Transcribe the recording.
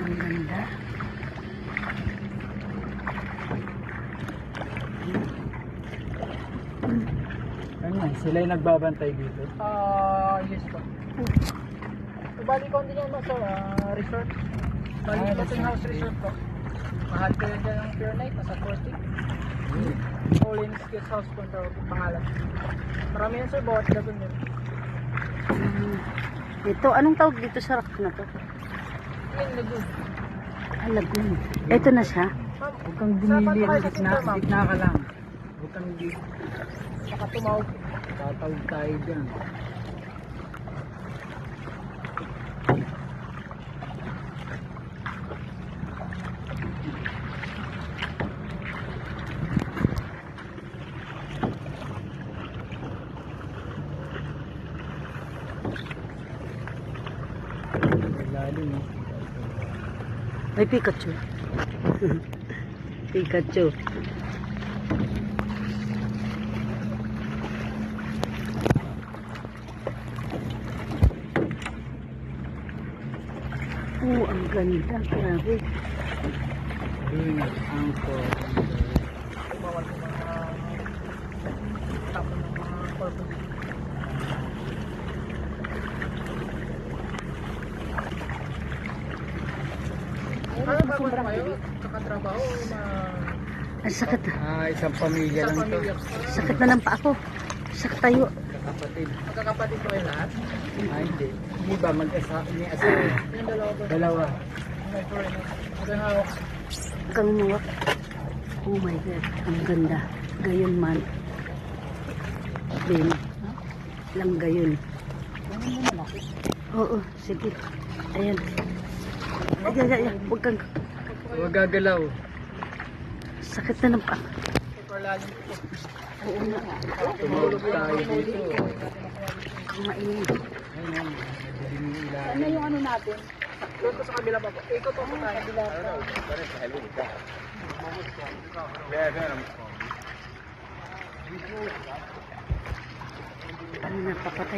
Ang ganda. Ano yan? Sila yung nagbabantay dito? Yes po. Bali ko din yan sa resort. Bali ko yung house resort po. Mahal ko yun dyan ng pure night, nasa 40. All in guest house po ito, pangalan. Marami yan sir, bawat lagun yun. Ito, anong tawag dito sa rock na to? Yung lagun. Ah, lagoon. Ito na siya. Huwag kang bumili, gitna ka lang. Huwag kang Saka tumawag. tatawag tayo dyan. Lalim eh. May Pikachu. Pikachu. Ang ganda. Grabe. Ingat ang ko. Bawat yung mga tapo ng mga corporate. Ano ba ba kayo? Kakatrabaho na Ang sakit. Isang pamilya isang lang to. pamilya? Sakit na ng paa ko. Sakit tayo. Kapatid. Magkakapatid ko kayo lahat? Hindi. Hindi ba mag-asawa? Yung dalawa ba? Dalawa. May foreigner. Magkang hawak. Kang muwak. Oh my God. Ang ganda. Gayon man. Din. Lang gayon. Oo. Sige. Ayan. Ayan. Huwag kang... Huwag gagalaw. Sakit na ng paa. Super lalim po. Oo na. Tumulog tayo dito. Ang mainit. Ayun. Madilim yung ilalim. Ano yung ano natin? Doon po sa kabila pa po. Ikot po sa kabila. Ano napapatay